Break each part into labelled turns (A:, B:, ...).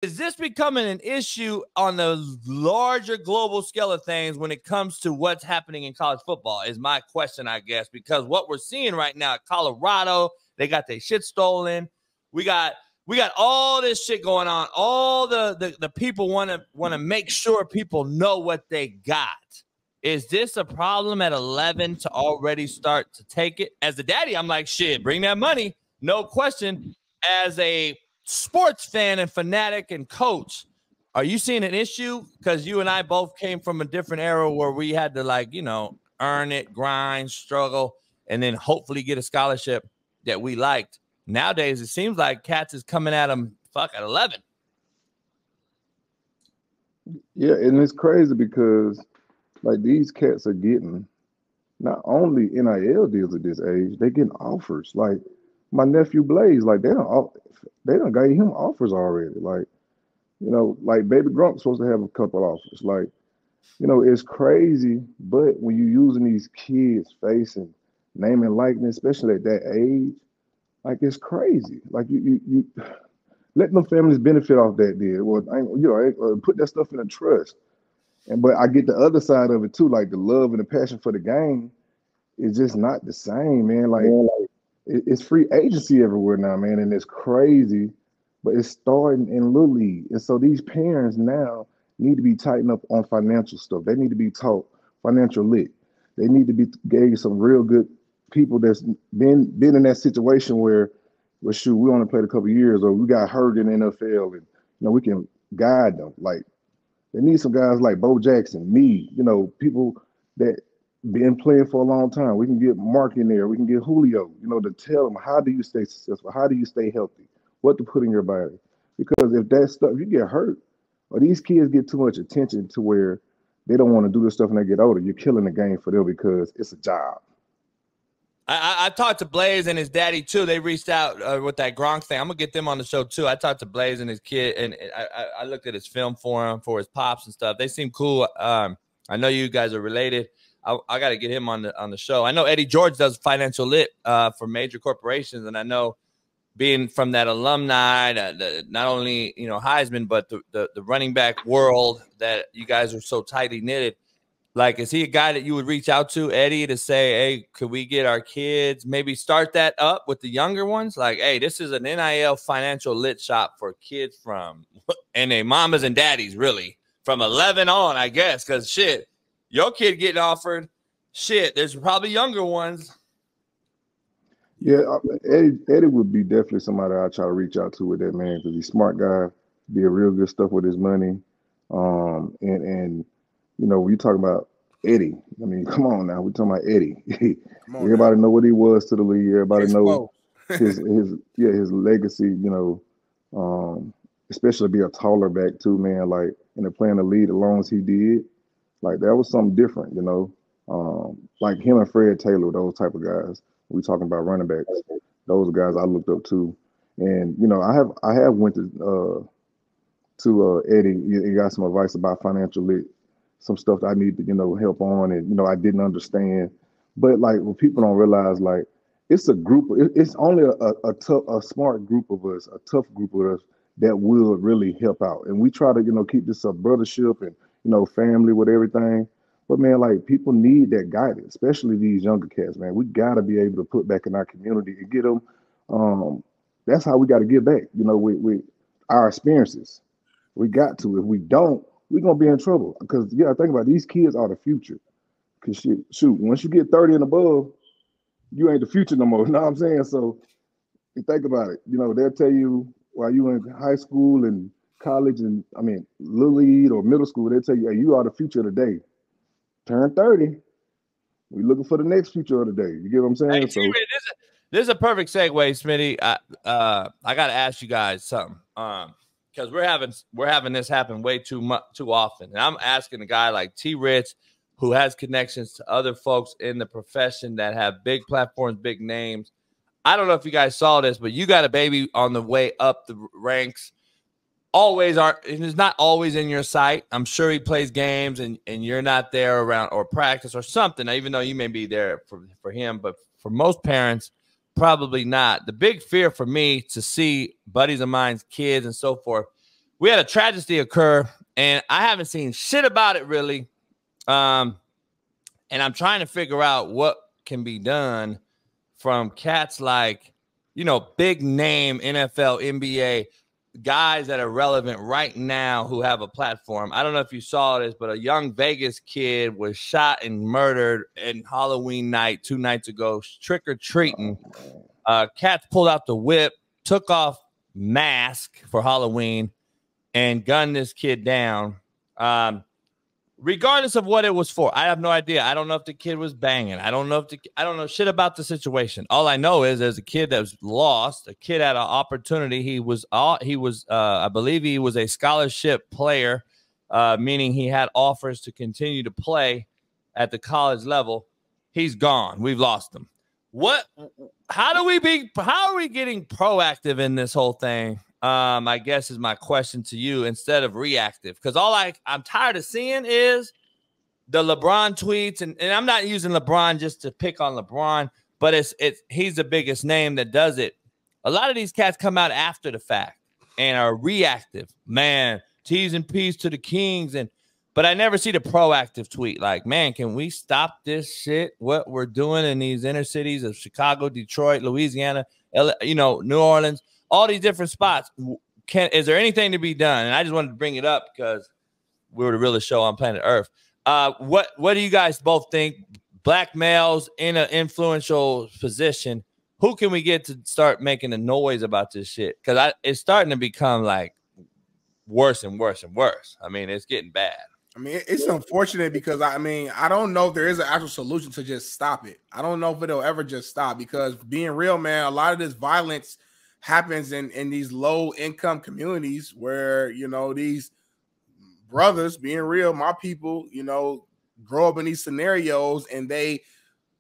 A: is this becoming an issue on the larger global scale of things when it comes to what's happening in college football is my question, I guess, because what we're seeing right now at Colorado, they got their shit stolen. We got all this shit going on. All the people want to make sure people know what they got. Is this a problem at 11 to already start to take it? As a daddy, I'm like, shit, bring that money. No question. As a sports fan and fanatic and coach, are you seeing an issue? Because you and I both came from a different era where we had to, like, you know, earn it, grind, struggle, and then hopefully get a scholarship that we liked. Nowadays, it seems like cats is coming at them at 11.
B: Yeah, and it's crazy because like these cats are getting not only NIL deals at this age, they getting offers. Like my nephew Blaze, like they done got him offers already. Like, you know, like Baby Grump's supposed to have a couple offers. Like, you know, it's crazy. But when you're using these kids' face and name and likeness, especially at that age, like it's crazy. Like you let them families benefit off that deal. Well, you know, put that stuff in a trust. But I get the other side of it too, like the love and the passion for the game is just not the same, man. Like it's free agency everywhere now, man, and it's crazy. But it's starting in Little League, and so these parents now need to be tightened up on financial stuff. They need to be taught financial lit. They need to be gave some real good people that's been in that situation where, well, shoot, we only played a couple of years, or we got hurt in the NFL, and you know we can guide them. Like they need some guys like Bo Jackson, me, you know, people that been playing for a long time. We can get Mark in there. We can get Julio, you know, to tell them how do you stay successful, how do you stay healthy, what to put in your body. Because if that stuff, if you get hurt, or these kids get too much attention to where they don't want to do this stuff when they get older, you're killing the game for them because it's a job.
A: I talked to Blaze and his daddy too. They reached out with that Gronk thing. I'm gonna get them on the show too. I talked to Blaze and his kid, and I looked at his film for him, for his pops and stuff. They seem cool. I know you guys are related. I got to get him on the show. I know Eddie George does financial lit for major corporations, and I know being from that alumni, not only Heisman, but the running back world that you guys are so tightly knitted. Like, is he a guy that you would reach out to, Eddie, to say, hey, could we get our kids, maybe start that up with the younger ones? Like, hey, this is an NIL financial lit shop for kids from, and their mamas and daddies, really, from 11 on, I guess, because, shit, your kid getting offered, shit, there's probably younger ones.
B: Yeah, Eddie would be definitely somebody I'd try to reach out to with that, man, because he's a smart guy, did real good stuff with his money, and you know, when you talk about Eddie, I mean, come on now, we're talking about Eddie. Everybody know what he was to the league. Everybody knows his legacy. You know, especially be a taller back too, man. Like, and playing the lead as long as he did, like that was something different. You know, like him and Fred Taylor, those type of guys. We talking about running backs. Those are guys I looked up to, and you know, I have went to Eddie. He got some advice about financial lit. Some stuff that I need to, you know, help on, and you know, I didn't understand. But like, what people don't realize, like, it's a group. It's only a smart group of us, a tough group of us that will really help out. And we try to, you know, keep this a brothership and, you know, family with everything. But man, like, people need that guidance, especially these younger cats. Man, we gotta be able to put back in our community and get them. That's how we got to give back. You know, with our experiences, we got to. If we don't, we're gonna be in trouble, because you gotta think about it, these kids are the future. Cause shoot, once you get 30 and above, you ain't the future no more. You know what I'm saying? So you think about it, you know, they'll tell you while you in high school and college and little league or middle school, they'll tell you, hey, you are the future of the day. Turn 30, we looking for the next future of the day. You get what I'm saying?
A: Hey, so this is a perfect segue, Smitty. I gotta ask you guys something. Because we're having this happen way too often. And I'm asking a guy like T. Rich, who has connections to other folks in the profession that have big platforms, big names. I don't know if you guys saw this, but you got a baby on the way up the ranks. It's not always in your sight. I'm sure he plays games and you're not there around, or practice or something, even though you may be there for him. But for most parents, probably not. The big fear for me to see buddies of mine's kids and so forth we had a tragedy occur, and I haven't seen shit about it really. And I'm trying to figure out what can be done from cats like, you know, big name NFL, NBA guys that are relevant right now who have a platform. I don't know if you saw this, but a young Vegas kid was shot and murdered in Halloween night 2 nights ago, trick-or-treating. Cats pulled out the whip, took off mask for Halloween, and gunned this kid down. Regardless of what it was for, I have no idea. I don't know if the kid was banging. I don't know shit about the situation. All I know is there's a kid that was lost. A kid had an opportunity. He was I believe he was a scholarship player, meaning he had offers to continue to play at the college level. He's gone. We've lost him. How are we getting proactive in this whole thing? I guess is my question to you instead of reactive, because I'm tired of seeing is the LeBron tweets, and I'm not using LeBron just to pick on LeBron, but he's the biggest name that does it. A lot of these cats come out after the fact and are reactive, man, T's and P's to the Kings, but I never see the proactive tweet like, man, can we stop this shit? What we're doing in these inner cities of Chicago, Detroit, Louisiana, New Orleans. All these different spots. Is there anything to be done? And I just wanted to bring it up because we're the realest show on planet Earth. What do you guys both think? Black males in an influential position, who can we get to start making a noise about this shit? Because it's starting to become like worse and worse and worse. I mean, it's getting bad.
C: I mean, it's unfortunate because I don't know if there is an actual solution to just stop it. I don't know if it'll ever just stop, because being real, man, a lot of this violence happens in these low income communities where, these brothers, being real, my people, grow up in these scenarios and they,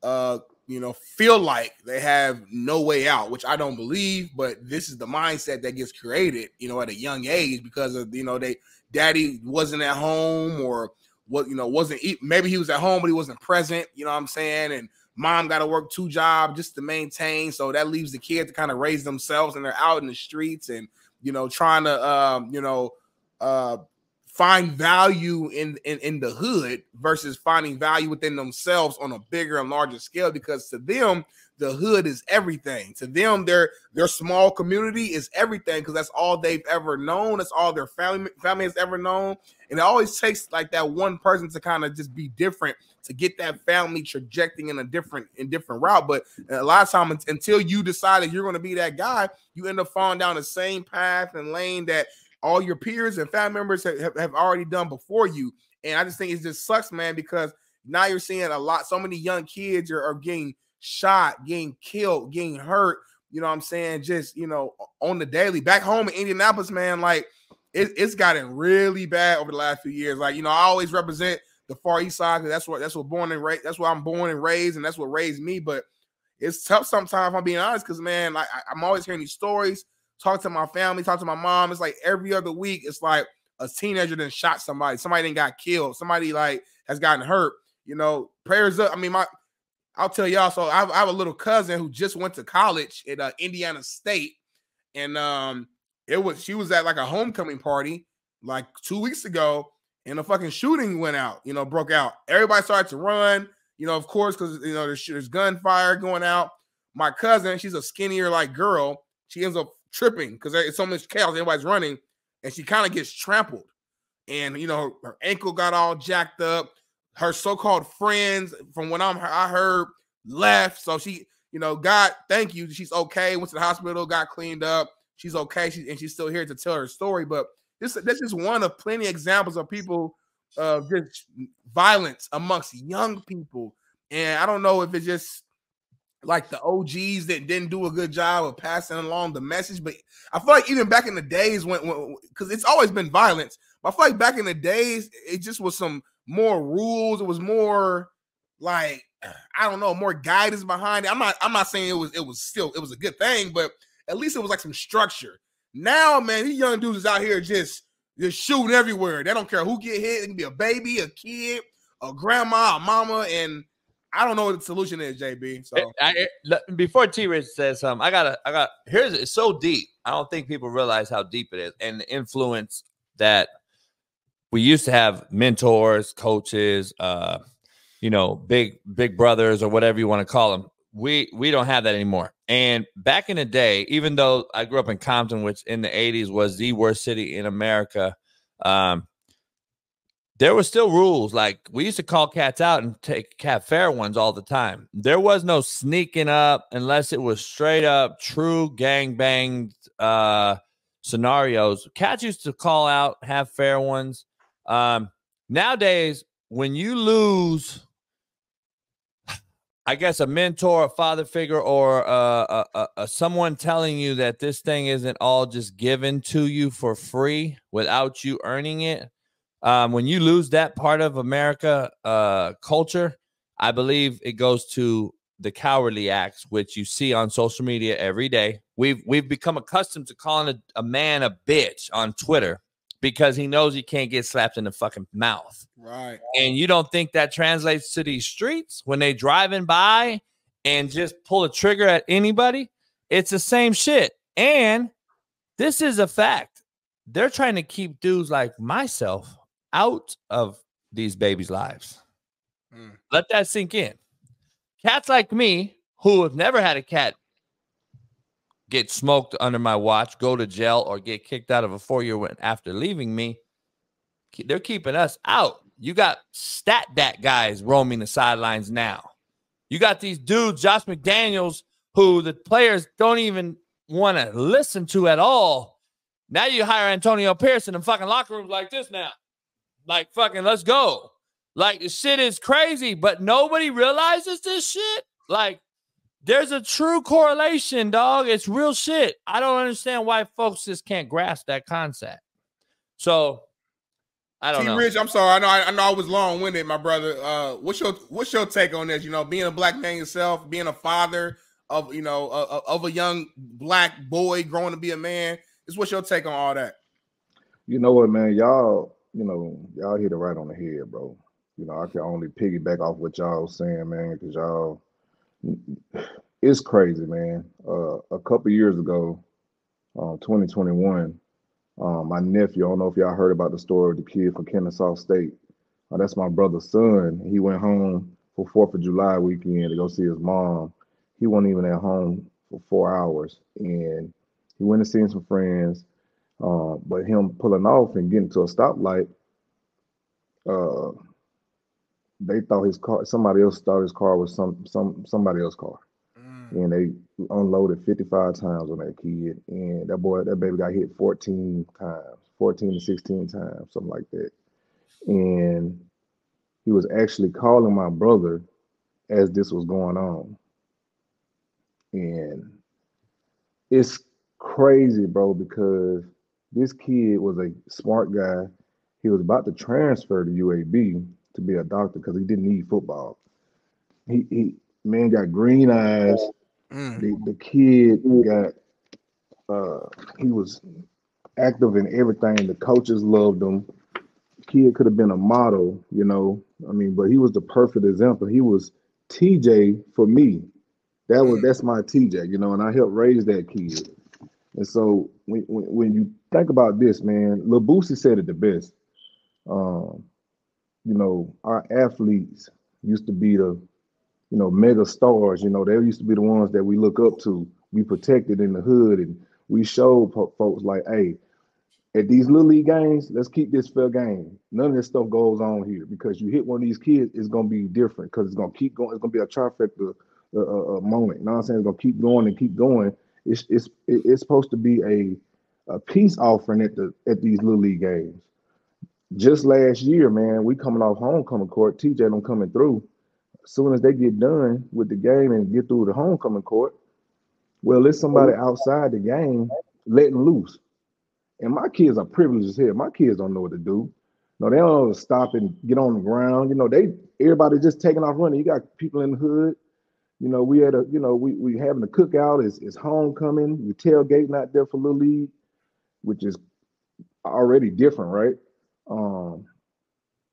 C: feel like they have no way out, which I don't believe, but this is the mindset that gets created, at a young age because of, daddy wasn't at home, or maybe he was at home, but he wasn't present, you know what I'm saying? And mom got to work 2 jobs just to maintain. So that leaves the kids to kind of raise themselves, and they're out in the streets and, trying to, find value in the hood versus finding value within themselves on a bigger and larger scale, because to them, the hood is everything. To them, their small community is everything, because that's all they've ever known. That's all their family has ever known. And it always takes like that one person to kind of just be different to get that family trajecting in a different route. But a lot of times, until you decide that you're going to be that guy, you end up falling down the same path and lane that all your peers and family members have already done before you. And I just think it just sucks, man, because now you're seeing so many young kids are getting shot, getting killed, getting hurt, you know what I'm saying? Just, on the daily. Back home in Indianapolis, man, like it's gotten really bad over the last few years. Like, I always represent the Far East Side, because that's where I'm born and raised, and that's what raised me. But it's tough sometimes, if I'm being honest, because, man, like I'm always hearing these stories, talk to my family, talk to my mom. It's like every other week, it's like a teenager then shot somebody then got killed, somebody like has gotten hurt. Prayers up. I mean, I'll tell y'all. So I have a little cousin who just went to college at Indiana State, and she was at like a homecoming party like 2 weeks ago, and a fucking shooting went out. Broke out. Everybody started to run. Of course, because there's gunfire going out. My cousin, she's a skinnier like girl. She ends up tripping because it's so much chaos. Everybody's running, and she kind of gets trampled, and her ankle got all jacked up. Her so-called friends, from what I heard, left. So she, God, thank you. She's okay. Went to the hospital, got cleaned up. She's okay. She's still here to tell her story. But that's just one of plenty of examples of people just violence amongst young people. And I don't know if it's just like the OGs that didn't do a good job of passing along the message. But I feel like even back in the days when because it's always been violence, but I feel like back in the days, it just was some more rules. It was more like, I don't know, more guidance behind it. I'm not saying it was a good thing, but at least it was like some structure. Now, man, these young dudes is out here just shooting everywhere. They don't care who get hit. It can be a baby, a kid, a grandma, a mama, and I don't know what the solution is, JB. So
A: before T-Rich says something, it's so deep. I don't think people realize how deep it is and the influence that we used to have mentors, coaches, big brothers or whatever you want to call them. We don't have that anymore. And back in the day, even though I grew up in Compton, which in the 80s was the worst city in America, there were still rules. Like, we used to call cats out and take cat fair ones all the time. There was no sneaking up unless it was straight up true gangbang scenarios. Cats used to call out, have fair ones. Nowadays, when you lose, I guess, a mentor, a father figure, or someone telling you that this thing isn't all just given to you for free without you earning it, when you lose that part of America culture, I believe it goes to the cowardly acts, which you see on social media every day. We've become accustomed to calling a man a bitch on Twitter because he knows he can't get slapped in the fucking mouth.
C: Right.
A: And you don't think that translates to these streets when they driving by and just pull a trigger at anybody? It's the same shit. And this is a fact. They're trying to keep dudes like myself out of these babies' lives. Let that sink in. Cats like me, who have never had a cat get smoked under my watch, go to jail, or get kicked out of a 4-year after leaving me, they're keeping us out. You got stat dat guys roaming the sidelines now. You got these dudes, Josh McDaniels, who the players don't even want to listen to at all. Now you hire Antonio Pierce in the fucking locker rooms like this now. Like, fucking, let's go. Like, the shit is crazy, but nobody realizes this shit. Like, there's a true correlation, dog. It's real shit. I don't understand why folks just can't grasp that concept. So, I don't know.
C: Rich, I'm sorry. I know I was long-winded, my brother. What's your take on this? You know, being a black man yourself, being a father of, of a young black boy growing to be a man. What's your take on all that?
B: You know what, man? Y'all hit it right on the head, bro. I can only piggyback off what y'all was saying, man, because y'all, it's crazy, man. A couple years ago, 2021, my nephew, I don't know if y'all heard about the story of the kid from Kennesaw State. That's my brother's son. He went home for 4th of July weekend to go see his mom. He wasn't even at home for 4 hours, and he went and seen some friends. But him pulling off and getting to a stoplight, they thought his car, somebody else thought his car was somebody else's car. And they unloaded 55 times on that kid. And that baby got hit 14 to 16 times, something like that. And he was actually calling my brother as this was going on. And it's crazy, bro, because this kid was a smart guy. He was about to transfer to UAB to be a doctor because he didn't need football. He man got green eyes. The kid got he was active in everything. The coaches loved him. Kid could have been a model, but he was the perfect example. He was TJ for me. That's my TJ, and I helped raise that kid. And so when you think about this, man, Lil Boosie said it the best. Our athletes used to be the, mega stars. They used to be the ones that we look up to. We protected in the hood, and we showed folks like, hey, at these little league games, let's keep this fair game. None of this stuff goes on here because you hit one of these kids, it's gonna be different because it's gonna keep going. It's gonna be a trifecta moment. You know what I'm saying? It's gonna keep going and keep going. It's supposed to be a peace offering at these little league games. Just last year, man, we coming off homecoming court. TJ them coming through. As soon as they get done with the game and get through the homecoming court, well, there's somebody outside the game letting loose. And my kids are privileged as hell. My kids don't know what to do. No, they don't know to stop and get on the ground. Everybody just taking off running. You got people in the hood. We had we having a cookout. It's homecoming. We tailgating out there for Little League, which is already different, right?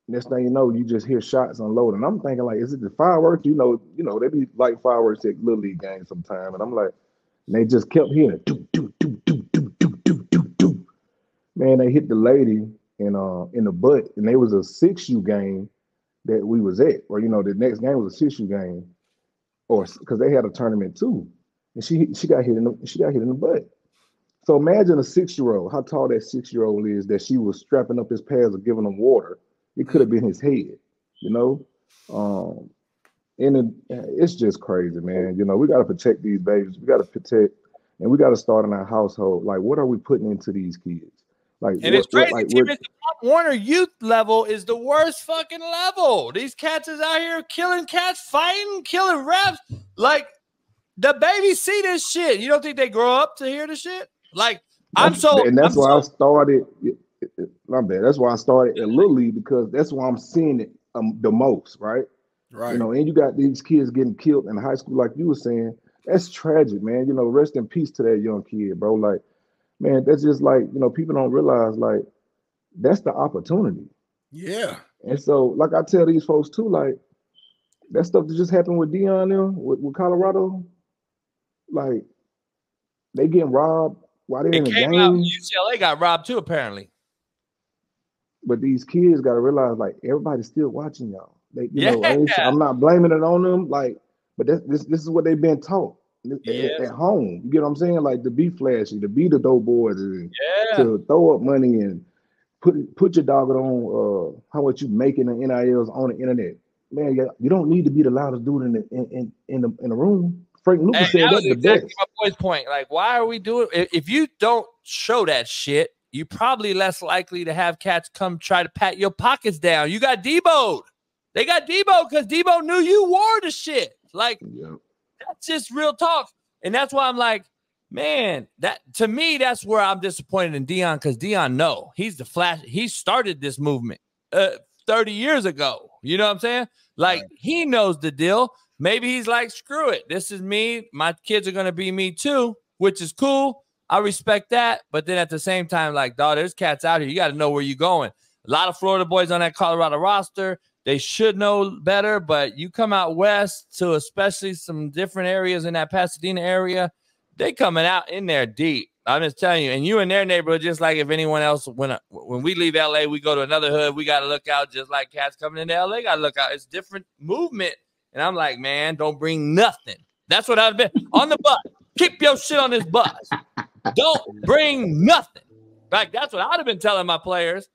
B: Next thing you know, you just hear shots unloading. I'm thinking like, is it the fireworks? They be like fireworks at Little League games sometime, and I'm like, and they just kept hearing do do do do do do do do do. man, they hit the lady in the butt, and there was a 6U game that we was at, or the next game was a 6U game, or because they had a tournament too, and she got hit in the butt. So imagine a 6-year-old, how tall that 6-year-old is, that she was strapping up his pads or giving him water. It could have been his head, and it's just crazy, man. We got to protect these babies. We got to protect, and we got to start in our household. Like, what are we putting into these kids? Like,
A: and it's crazy. The Pop Warner youth level is the worst fucking level. These cats is out here killing cats, fighting, killing refs. Like, the babies see this shit. You don't think they grow up to hear the shit? Like, that's why I started. My bad. That's why I started at Little League, because that's why I'm seeing it the most, right?
C: Right.
B: And you got these kids getting killed in high school, like you were saying. That's tragic, man. Rest in peace to that young kid, bro. Like, man, that's just like, people don't realize, like, that's the opportunity.
C: Yeah.
B: And so, like I tell these folks too, like, that stuff that just happened with Deion them, with Colorado, like, they getting robbed while they're in the game.
A: UCLA got robbed too, apparently.
B: But these kids got to realize, like, everybody's still watching y'all. I'm not blaming it on them, like, but this is what they've been taught at home. You get what I'm saying? Like, to be flashy, to be the dope boys, and to throw up money and put your dog on how much you making the NILs on the internet. Man, you don't need to be the loudest dude in the room. Frank Lucas said that's the best.
A: My boy's point. Like, why are we doing? If you don't show that shit, you're probably less likely to have cats come try to pat your pockets down. You got Debo'd. They got Debo because Debo knew you wore the shit. Like, that's just real talk. And that's why I'm like, man, to me, that's where I'm disappointed in Deion, because Deion, he's the flash. He started this movement 30 years ago. You know what I'm saying? Like, he knows the deal. Maybe he's like, screw it. This is me. My kids are going to be me too, which is cool. I respect that. But then at the same time, like, dog, there's cats out here. You got to know where you're going. A lot of Florida boys on that Colorado roster. They should know better, but you come out west to especially some different areas in that Pasadena area, they coming out in there deep. I'm just telling you, and you in their neighborhood, just like if anyone else, when we leave LA, we go to another hood, we got to look out, just like cats coming into LA, got to look out. It's different movement. And I'm like, man, don't bring nothing. That's what I've been on the bus. Keep your shit on this bus. Don't bring nothing. Like, that's what I'd have been telling my players.